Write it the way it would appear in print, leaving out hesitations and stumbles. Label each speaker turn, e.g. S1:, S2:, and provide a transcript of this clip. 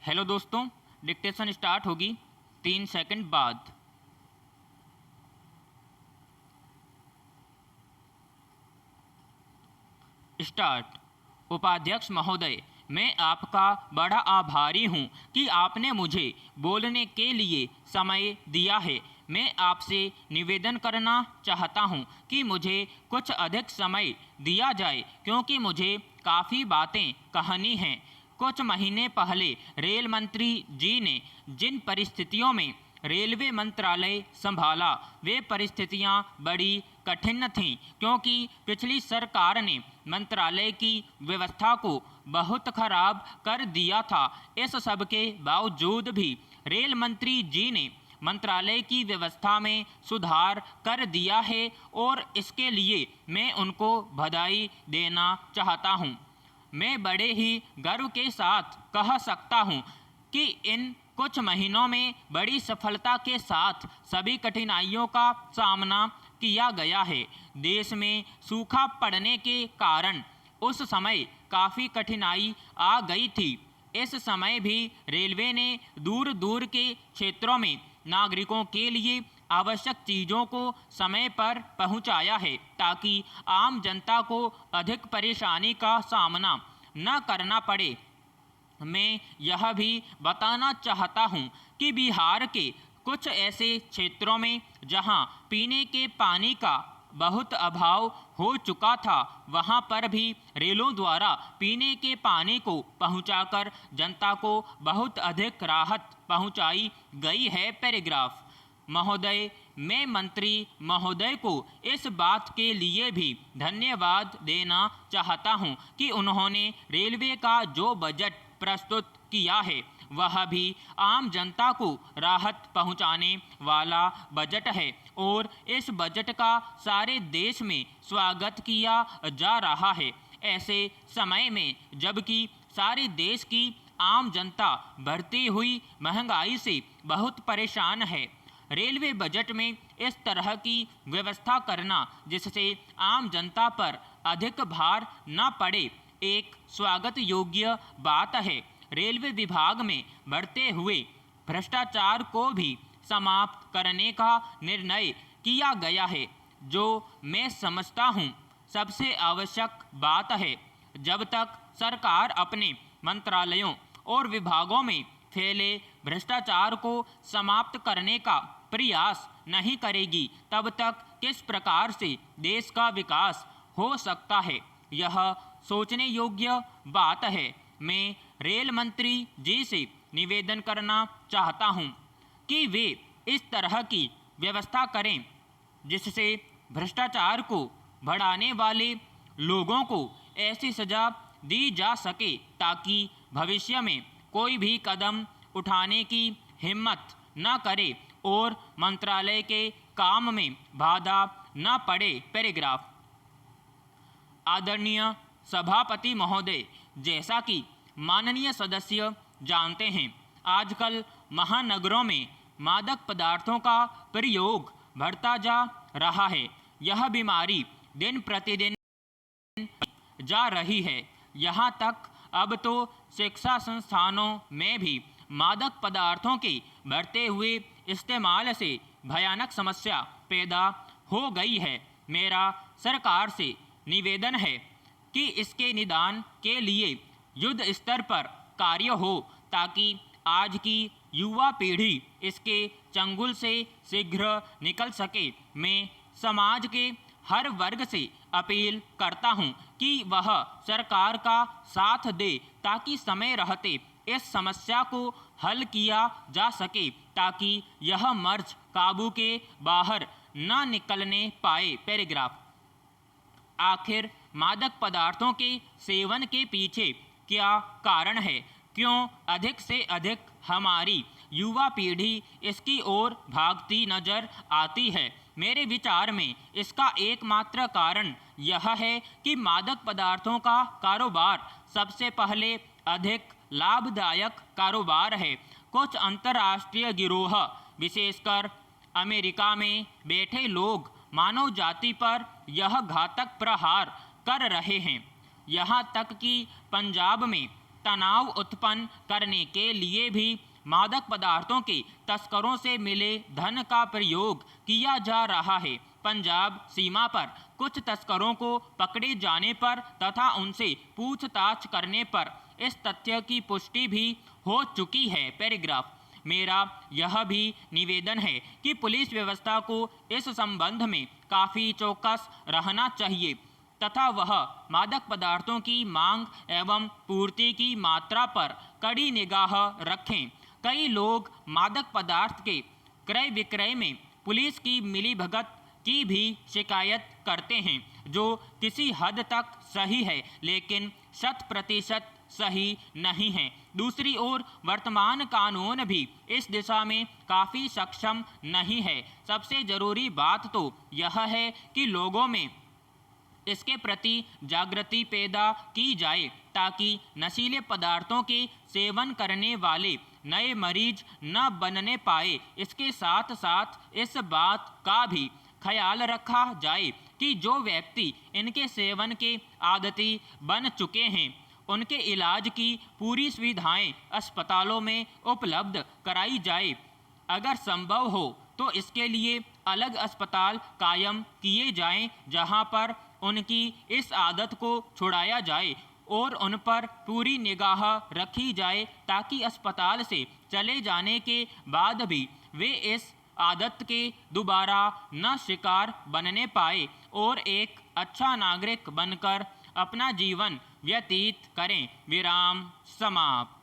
S1: Hello दोस्तों, dictation start होगी 3 second बाद। स्टार्ट। उपाध्यक्ष महोदय, मैं आपका बड़ा आभारी हूं कि आपने मुझे बोलने के लिए समय दिया है। मैं आपसे निवेदन करना चाहता हूं कि मुझे कुछ अधिक समय दिया जाए क्योंकि मुझे काफ़ी बातें कहनी हैं। कुछ महीने पहले रेल मंत्री जी ने जिन परिस्थितियों में रेलवे मंत्रालय संभाला वे परिस्थितियां बड़ी कठिन थीं क्योंकि पिछली सरकार ने मंत्रालय की व्यवस्था को बहुत खराब कर दिया था। इस सब के बावजूद भी रेल मंत्री जी ने मंत्रालय की व्यवस्था में सुधार कर दिया है और इसके लिए मैं उनको बधाई देना चाहता हूं। मैं बड़े ही गर्व के साथ कह सकता हूं कि इन कुछ महीनों में बड़ी सफलता के साथ सभी कठिनाइयों का सामना किया गया है। देश में सूखा पड़ने के कारण उस समय काफ़ी कठिनाई आ गई थी। इस समय भी रेलवे ने दूर दूर के क्षेत्रों में नागरिकों के लिए आवश्यक चीज़ों को समय पर पहुंचाया है ताकि आम जनता को अधिक परेशानी का सामना न करना पड़े। मैं यह भी बताना चाहता हूं कि बिहार के कुछ ऐसे क्षेत्रों में जहां पीने के पानी का बहुत अभाव हो चुका था वहां पर भी रेलों द्वारा पीने के पानी को पहुंचाकर जनता को बहुत अधिक राहत पहुंचाई गई है। पैराग्राफ। महोदय, मैं मंत्री महोदय को इस बात के लिए भी धन्यवाद देना चाहता हूं कि उन्होंने रेलवे का जो बजट प्रस्तुत किया है वह भी आम जनता को राहत पहुंचाने वाला बजट है और इस बजट का सारे देश में स्वागत किया जा रहा है। ऐसे समय में जबकि सारे देश की आम जनता बढ़ती हुई महंगाई से बहुत परेशान है, रेलवे बजट में इस तरह की व्यवस्था करना जिससे आम जनता पर अधिक भार न पड़े एक स्वागत योग्य बात है। रेलवे विभाग में बढ़ते हुए भ्रष्टाचार को भी समाप्त करने का निर्णय किया गया है जो मैं समझता हूं सबसे आवश्यक बात है। जब तक सरकार अपने मंत्रालयों और विभागों में फैले भ्रष्टाचार को समाप्त करने का प्रयास नहीं करेगी तब तक किस प्रकार से देश का विकास हो सकता है, यह सोचने योग्य बात है। मैं रेल मंत्री जी से निवेदन करना चाहता हूं कि वे इस तरह की व्यवस्था करें जिससे भ्रष्टाचार को बढ़ाने वाले लोगों को ऐसी सजा दी जा सके ताकि भविष्य में कोई भी कदम उठाने की हिम्मत न करे और मंत्रालय के काम में बाधा न पड़े। पैराग्राफ। आदरणीय सभापति महोदय, जैसा कि माननीय सदस्य जानते हैं, आजकल महानगरों में मादक पदार्थों का प्रयोग बढ़ता जा रहा है। यह बीमारी दिन प्रतिदिन जा रही है। यहाँ तक अब तो शिक्षा संस्थानों में भी मादक पदार्थों के बढ़ते हुए इस्तेमाल से भयानक समस्या पैदा हो गई है। मेरा सरकार से निवेदन है कि इसके निदान के लिए युद्ध स्तर पर कार्य हो ताकि आज की युवा पीढ़ी इसके चंगुल से शीघ्र निकल सके। मैं समाज के हर वर्ग से अपील करता हूं कि वह सरकार का साथ दे ताकि समय रहते इस समस्या को हल किया जा सके ताकि यह मर्ज काबू के बाहर न निकलने पाए। पैराग्राफ। आखिर मादक पदार्थों के सेवन के पीछे क्या कारण है? क्यों अधिक से अधिक हमारी युवा पीढ़ी इसकी ओर भागती नजर आती है? मेरे विचार में इसका एकमात्र कारण यह है कि मादक पदार्थों का कारोबार सबसे पहले अधिक लाभदायक कारोबार है। कुछ अंतर्राष्ट्रीय गिरोह विशेषकर अमेरिका में बैठे लोग मानव जाति पर यह घातक प्रहार कर रहे हैं। यहाँ तक कि पंजाब में तनाव उत्पन्न करने के लिए भी मादक पदार्थों के तस्करों से मिले धन का प्रयोग किया जा रहा है। पंजाब सीमा पर कुछ तस्करों को पकड़े जाने पर तथा उनसे पूछताछ करने पर इस तथ्य की पुष्टि भी हो चुकी है। पैराग्राफ। मेरा यह भी निवेदन है कि पुलिस व्यवस्था को इस संबंध में काफ़ी चौकस रहना चाहिए तथा वह मादक पदार्थों की मांग एवं पूर्ति की मात्रा पर कड़ी निगाह रखें। कई लोग मादक पदार्थ के क्रय विक्रय में पुलिस की मिलीभगत की भी शिकायत करते हैं, जो किसी हद तक सही है लेकिन 100% सही नहीं है। दूसरी ओर वर्तमान कानून भी इस दिशा में काफ़ी सक्षम नहीं है। सबसे ज़रूरी बात तो यह है कि लोगों में इसके प्रति जागृति पैदा की जाए ताकि नशीले पदार्थों के सेवन करने वाले नए मरीज न बनने पाए। इसके साथ साथ इस बात का भी ख्याल रखा जाए कि जो व्यक्ति इनके सेवन के आदती बन चुके हैं उनके इलाज की पूरी सुविधाएं अस्पतालों में उपलब्ध कराई जाए। अगर संभव हो तो इसके लिए अलग अस्पताल कायम किए जाएं जहां पर उनकी इस आदत को छुड़ाया जाए और उन पर पूरी निगाह रखी जाए ताकि अस्पताल से चले जाने के बाद भी वे इस आदत के दोबारा न शिकार बनने पाए और एक अच्छा नागरिक बनकर अपना जीवन व्यतीत करें। विराम समाप्त।